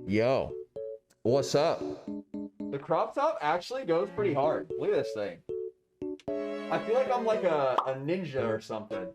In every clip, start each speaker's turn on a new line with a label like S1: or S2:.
S1: Yo, what's up? The crop top actually goes pretty hard. Look at this thing. I feel like I'm like a ninja or something.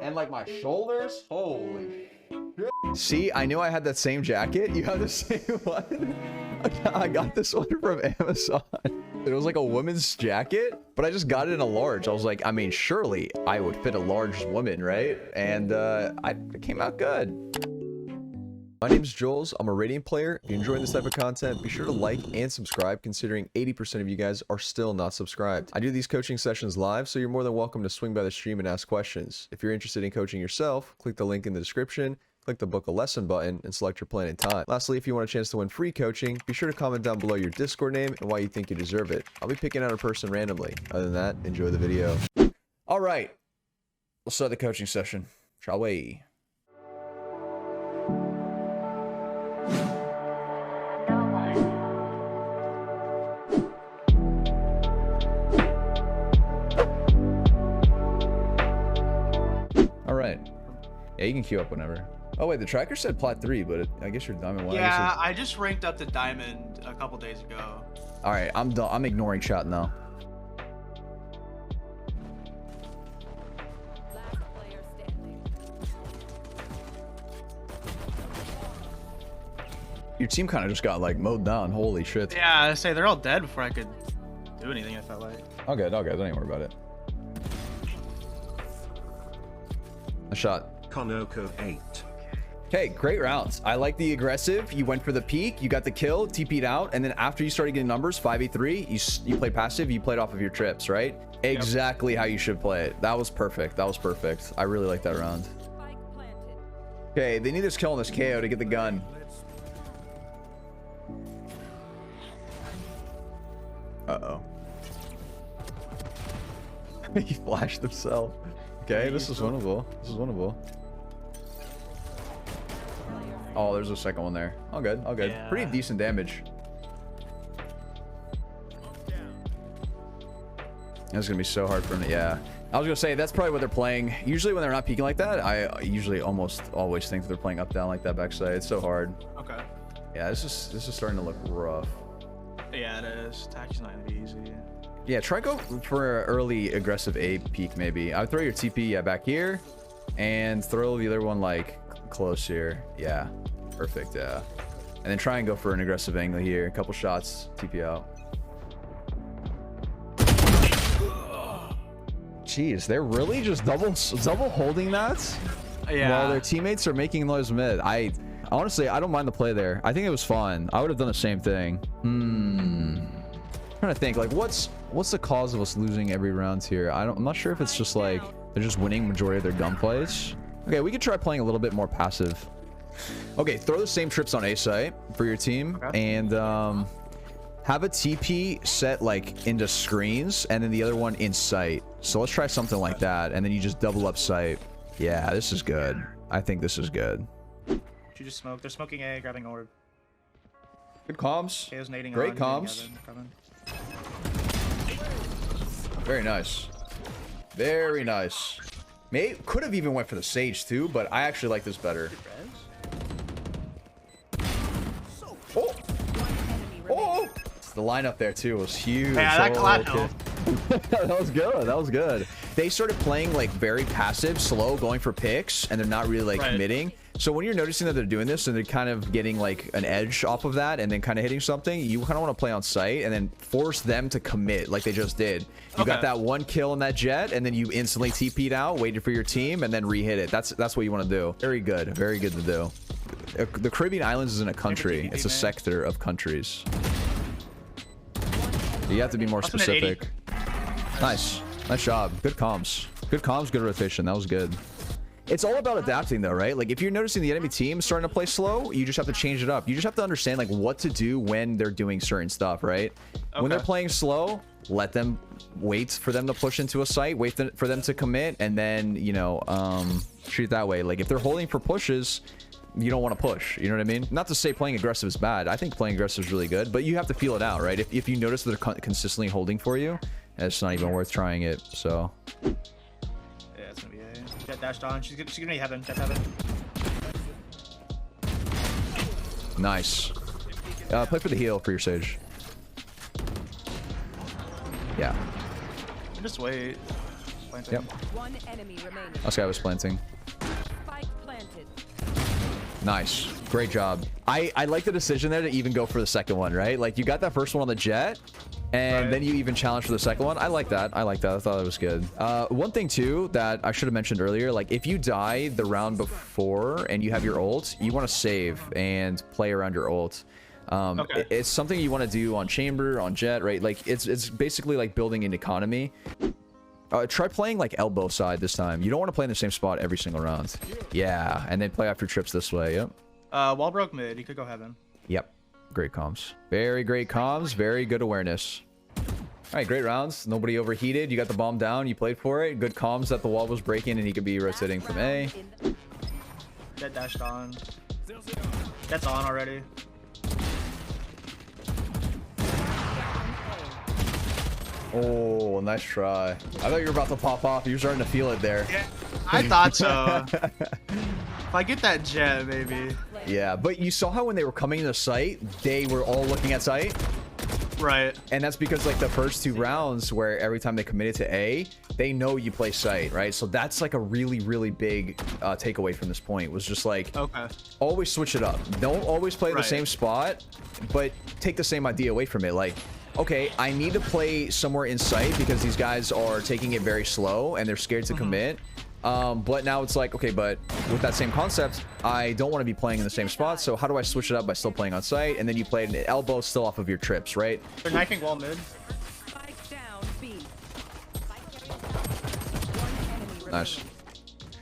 S1: And like my shoulders, holy shit. See, I knew I had that same jacket. You have the same one? I got this one from Amazon. It was like a woman's jacket, but I just got it in a large. I was like, I mean, surely I would fit a large woman, right? And it came out good. My name is Jollz. I'm a Radiant player. If you're enjoying this type of content, be sure to like and subscribe, considering 80% of you guys are still not subscribed. I do these coaching sessions live, so you're more than welcome to swing by the stream and ask questions. If you're interested in coaching yourself, click the link in the description, click the book a lesson button, and select your plan and time. Lastly, if you want a chance to win free coaching, be sure to comment down below your Discord name and why you think you deserve it. I'll be picking out a person randomly. Other than that, enjoy the video. All right, let's start the coaching session, shall we? Yeah, you can queue up whenever. Oh wait, the tracker said plat 3, but I guess you're diamond 1.
S2: Yeah, I just ranked up to diamond a couple days ago.
S1: All right, I'm done. I'm ignoring chat now. Your team kind of just got like mowed down. Holy shit.
S2: Yeah, I say they're all dead before I could do anything. I felt like.
S1: All good. Don't even worry about it. A shot.
S3: Konoko 8.
S1: Okay, great rounds. I like the aggressive. You went for the peak, you got the kill, TP'd out, and then after you started getting numbers, 5v3, you played passive, you played off of your trips, right? Exactly how you should play it. That was perfect. That was perfect. I really like that round. Okay, they need this kill on this KO to get the gun. Uh-oh. He flashed himself. Okay, this is winnable. This is winnable. Oh, there's a second one there. All good, all good. Yeah. Pretty decent damage. That's gonna be so hard for him to, yeah. I was gonna say, that's probably what they're playing. Usually when they're not peeking like that, I usually almost always think that they're playing up down like that backside. It's so hard.
S2: Okay.
S1: Yeah, this is starting to look rough.
S2: Yeah, it is. Tactic's not gonna be easy.
S1: Yeah, try go for an early aggressive A peek maybe. I would throw your TP back here and throw the other one like close here. Yeah, perfect. Yeah, and then try and go for an aggressive angle here. A couple shots, TP out. Jeez, they're really just double holding that.
S2: Yeah.
S1: While their teammates are making noise mid. Honestly, I don't mind the play there. I think it was fun. I would have done the same thing. I'm trying to think, like, what's the cause of us losing every round here? I'm not sure if it's just like they're just winning majority of their gunplays. Okay, we could try playing a little bit more passive. Okay, throw the same trips on A site for your team, and have a TP set like into screens and then the other one in sight. So let's try something like that, and then you just double up sight. Yeah, this is good. I think this is good.
S2: You just smoke. They're smoking A, grabbing orb.
S1: Good comms.
S2: KO's nading
S1: great
S2: on,
S1: comms. Very nice. Very nice. Could have even went for the Sage too, but I actually like this better. Oh! Oh! The lineup there too was huge.
S2: Yeah, that clap helped.
S1: That was good. That was good. They started playing like very passive, slow, going for picks, and they're not really like committing. So when you're noticing that they're doing this and they're kind of getting like an edge off of that and then kind of hitting something, you kind of want to play on site and then force them to commit like they just did. You got that one kill in that jet and then you instantly TP'd out, waited for your team, and then re-hit it. That's what you want to do. Very good. Very good to do. The Caribbean Islands isn't a country. It's a sector of countries. You have to be more specific. Nice. Nice job. Good comms. Good comms, good rotation. That was good. It's all about adapting though, right? Like if you're noticing the enemy team starting to play slow, you just have to change it up. You just have to understand like what to do when they're doing certain stuff, right? When they're playing slow, let them wait for them to push into a site, wait for them to commit, and then, you know, treat it that way. Like if they're holding for pushes, you don't want to push, you know what I mean? Not to say playing aggressive is bad. I think playing aggressive is really good, but you have to feel it out, right? If you notice that they're consistently holding for you, it's not even worth trying it. So
S2: yeah, it's gonna be A. Jet dashed on. She's gonna be heaven. Jet heaven.
S3: Nice. Play for the heal for your Sage. Yeah.
S2: Just wait.
S3: Yep.
S4: One enemy remaining.
S3: This guy was planting.
S4: Spike planted.
S3: Nice. Great job. I like the decision there to even go for the second one, right? Like, you got that first one on the jet, and then you even challenge for the second one. I like that. I like that. I thought it was good. One thing, too, that I should have mentioned earlier, like, if you die the round before and you have your ult, you want to save and play around your ult. It's something you want to do on chamber, on jet, right? Like, it's basically like building an economy. Try playing like elbow side this time. You don't want to play in the same spot every single round. Yeah, and then play after trips this way. Yep.
S2: Wall broke mid. He could go heaven.
S3: Yep. Great comms. Very great comms. Very good awareness. All right, great rounds. Nobody overheated. You got the bomb down. You played for it. Good comms that the wall was breaking and he could be rotating from A.
S2: Jet dashed on. Jet's on already.
S3: Oh, nice try. I thought you were about to pop off. You were starting to feel it there.
S2: Yeah, I thought so. If I get that jet, maybe.
S3: Yeah, but you saw how when they were coming into sight, they were all looking at sight?
S2: Right.
S3: And that's because, like, the first 2 rounds where every time they committed to A, they know you play sight, right? So that's, like, a really, really big takeaway from this point. Was just, like, always switch it up. Don't always play the same spot, but take the same idea away from it. Like, okay, I need to play somewhere in sight because these guys are taking it very slow and they're scared to commit. But now it's like, okay, but with that same concept, I don't want to be playing in the same spot. So how do I switch it up by still playing on sight? And then you play an elbow still off of your trips, right?
S2: They're knifing wall mid.
S4: Spike down B.
S3: Nice.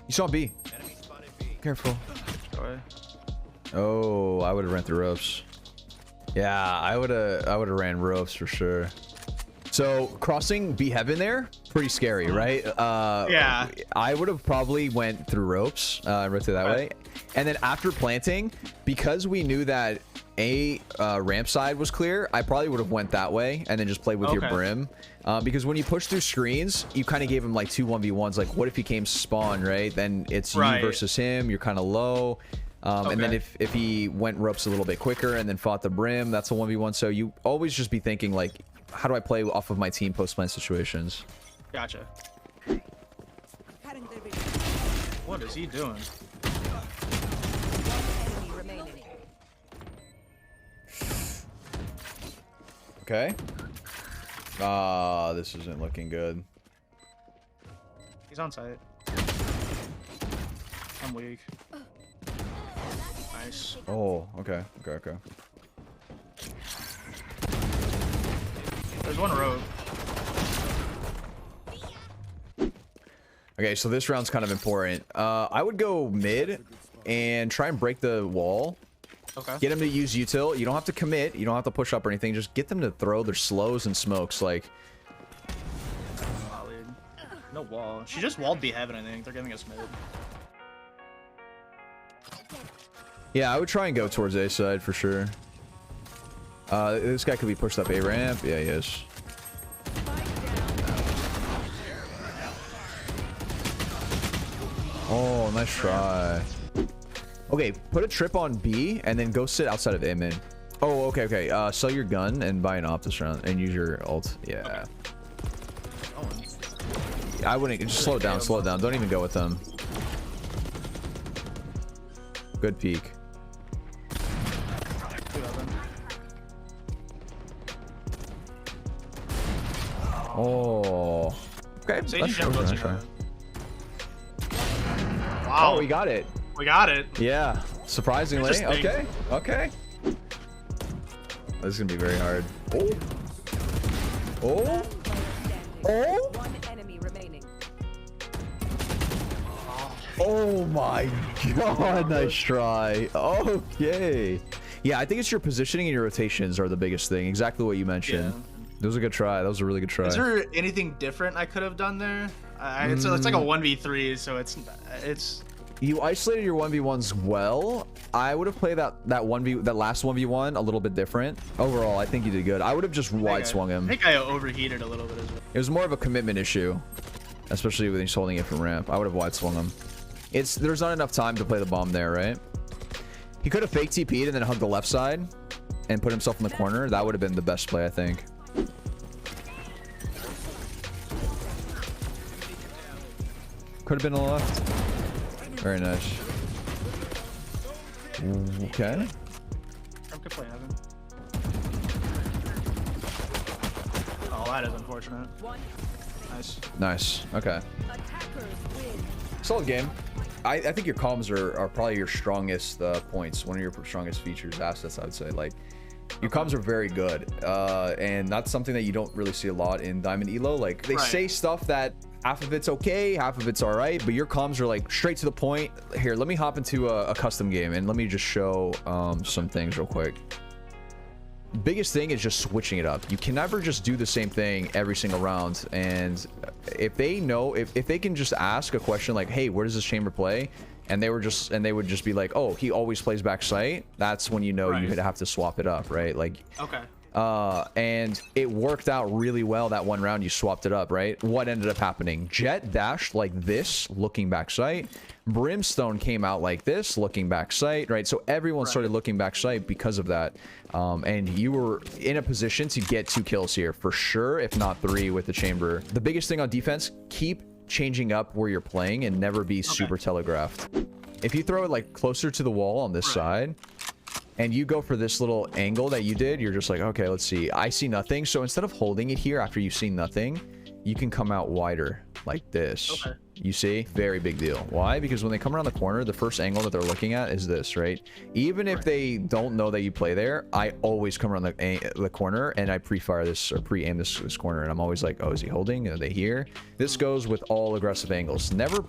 S3: You saw B. Careful.
S2: Sorry.
S3: Oh, I would have ran through ropes. Yeah, I would have ran ropes for sure. So crossing B heaven there, pretty scary, right?
S2: Yeah.
S3: I would have probably went through ropes, rotate that way, and then after planting, because we knew that A ramp side was clear, I probably would have went that way and then just played with your brim, because when you push through screens, you kind of gave him like 2 1v1s. Like, what if he came spawn, right? Then it's you versus him. You're kind of low. And then if he went ropes a little bit quicker and then fought the brim, that's a 1v1. So you always just be thinking, like, how do I play off of my team post-plan situations?
S2: Gotcha. What is he doing?
S3: Okay. This isn't looking good.
S2: He's on site. I'm weak. Nice.
S3: Oh, okay. Okay.
S2: There's one road.
S3: Okay, so this round's kind of important. I would go mid and try and break the wall.
S2: Okay.
S3: Get them to use util. You don't have to commit. You don't have to push up or anything. Just get them to throw their slows and smokes. Like,
S2: no wall. She just walled B heaven, I think. They're giving us mid.
S3: yeah, I would try and go towards A side for sure. This guy could be pushed up A ramp. Yeah, he is. Oh, nice try. Okay, put a trip on B and then go sit outside of A mid. Oh, okay. Sell your gun and buy an op this round and use your ult. Yeah. I wouldn't. Just slow it down. Slow it down. Don't even go with them. Good peek. Oh. Okay. That's try.
S2: Wow.
S3: Oh, we got it.
S2: We got it.
S3: Yeah. Surprisingly. Okay. This is gonna be very hard. Oh.
S4: One enemy remaining.
S3: Oh my god, nice try. Okay. Yeah, I think it's your positioning and your rotations are the biggest thing. Exactly what you mentioned.
S2: Yeah.
S3: That was a good try. That was a really good try.
S2: Is there anything different I could have done there? It's like a 1v3, so it's.
S3: You isolated your 1v1s well. I would have played that last 1v1 a little bit different. Overall, I think you did good. I would have just wide swung him.
S2: I think I overheated a little bit as well.
S3: It was more of a commitment issue, especially when he's holding it from ramp. I would have wide swung him. There's not enough time to play the bomb there, right? He could have fake TP'd and then hugged the left side and put himself in the corner. That would have been the best play, I think. Could have been on the left. Very nice. Okay.
S2: Good play, Evan. Oh, that is unfortunate. Nice.
S3: Nice. Okay.
S4: Attackers win.
S3: Solid game. I think your comms are probably your strongest points. One of your strongest features, assets, I would say. Like, your comms are very good. And that's something that you don't really see a lot in Diamond Elo. Like, they say stuff that half of it's okay, half of it's all right, but your comms are like straight to the point. Here, let me hop into a custom game and let me just show some things real quick. Biggest thing is just switching it up. You can never just do the same thing every single round. And if they know, if they can just ask a question like, hey, where does this chamber play? And they would just be like, oh, he always plays back sight. That's when you know you have to swap it up, right? Like,
S2: okay.
S3: And it worked out really well that one round you swapped it up, right? What ended up happening? Jet dashed like this, looking back sight. Brimstone came out like this, looking back sight, right? So everyone started looking back sight because of that. And you were in a position to get 2 kills here for sure, if not 3 with the chamber. The biggest thing on defense, keep changing up where you're playing and never be super telegraphed. If you throw it like closer to the wall on this side, and you go for this little angle that you did, you're just like, okay, let's see. I see nothing. So instead of holding it here after you've seen nothing, you can come out wider like this. Okay. You see? Very big deal. Why? Because when they come around the corner, the first angle that they're looking at is this, right? Even if they don't know that you play there, I always come around the corner and I pre-fire this or pre-aim this corner. And I'm always like, oh, is he holding? Are they here? This goes with all aggressive angles. Never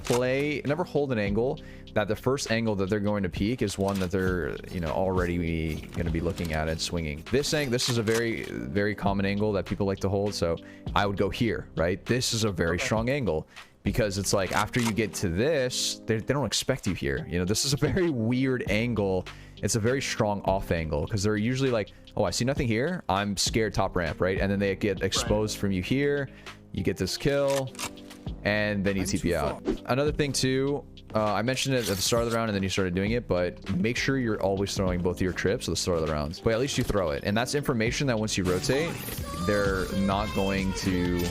S3: hold an angle that the first angle that they're going to peek is one that they're, you know, already going to be looking at and swinging. This is a very, very common angle that people like to hold. So I would go here, right? This is a very strong angle. Because it's like after you get to this, they don't expect you here. You know, this is a very weird angle. It's a very strong off angle because they're usually like, oh, I see nothing here. I'm scared top ramp, right? And then they get exposed from you here. You get this kill and then you TP out. Another thing too, I mentioned it at the start of the round and then you started doing it, but make sure you're always throwing both of your trips at the start of the round. But at least you throw it. And that's information that once you rotate, they're not going to...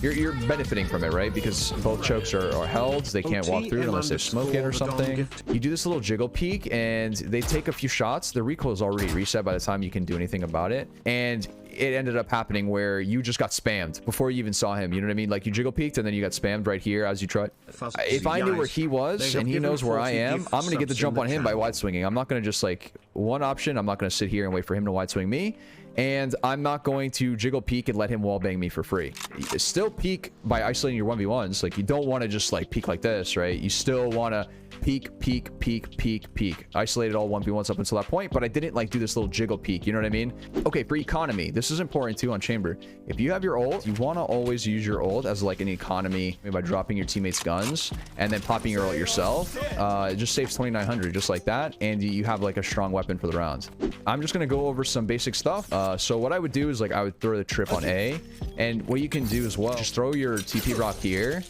S3: You're benefiting from it, right? Because both chokes are held. They can't walk through it unless they smoke it or something. You do this little jiggle peek and they take a few shots. The recoil is already reset by the time you can do anything about it. And it ended up happening where you just got spammed before you even saw him. You know what I mean? Like you jiggle peeked and then you got spammed right here as you tried. If I knew where he was and he knows where I am, I'm going to get the jump on him by wide swinging. I'm not going to just like one option. I'm not going to sit here and wait for him to wide swing me. And I'm not going to jiggle peek and let him wall bang me for free. Still peek by isolating your 1v1s. Like you don't want to just like peek like this, right? You still want to peek, peek, peek, peek, peek. Isolated all 1v1s up until that point, but I didn't like do this little jiggle peek. You know what I mean? Okay, for economy, this is important too on chamber. If you have your ult, you want to always use your ult as like an economy by dropping your teammates' guns and then popping your ult yourself. It just saves 2,900 just like that, and you have like a strong weapon for the round. I'm just gonna go over some basic stuff. So what I would do is like I would throw the trip on A, and what you can do as well, just throw your TP rock here.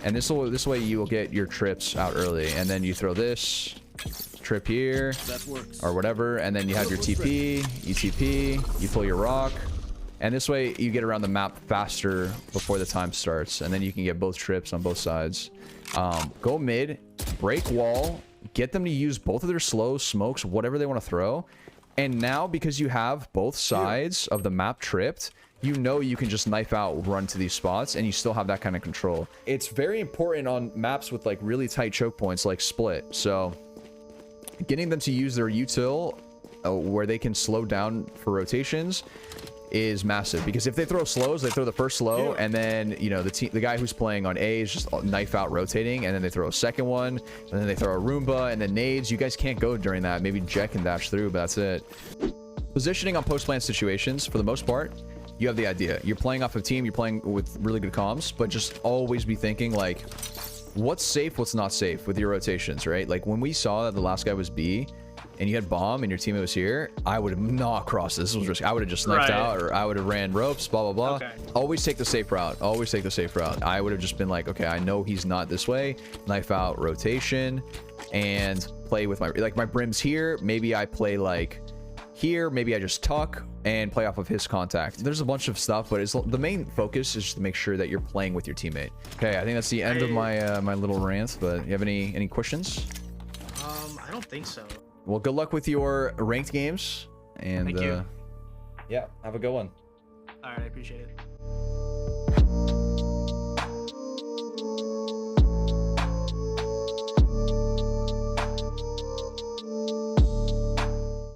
S3: And this way you will get your trips out early. And then you throw this trip here or whatever. And then you have your TP, you TP, you pull your rock. And this way you get around the map faster before the time starts. And then you can get both trips on both sides. Go mid, break wall, get them to use both of their slows, smokes, whatever they want to throw. And now because you have both sides of the map tripped, you know you can just knife out, run to these spots, and you still have that kind of control. It's very important on maps with like really tight choke points like Split. So getting them to use their util where they can slow down for rotations is massive. Because if they throw slows, they throw the first slow, and then, you know, the guy who's playing on A is just knife out rotating, and then they throw a second one, and then they throw a Roomba, and then nades. You guys can't go during that. Maybe Jet can dash through, but that's it. Positioning on post-plant situations, for the most part, you have the idea. You're playing off a team, you're playing with really good comms, but just always be thinking like, what's safe, what's not safe with your rotations, right? Like when we saw that the last guy was B and you had bomb and your teammate was here, I would have not crossed this. This was risky. I would have just knifed out, or I would have ran ropes, blah, blah, blah. Okay. Always take the safe route. Always take the safe route. I would have just been like, okay, I know he's not this way. Knife out rotation and play with my brim's here. Maybe I play like here. Maybe I just tuck and play off of his contact. There's a bunch of stuff, but the main focus is just to make sure that you're playing with your teammate. Okay, I think that's the end of my my little rant. But you have any questions?
S2: I don't think so.
S3: Well, good luck with your ranked games. And
S2: Thank you.
S3: yeah, have a good one.
S2: All right, I appreciate it.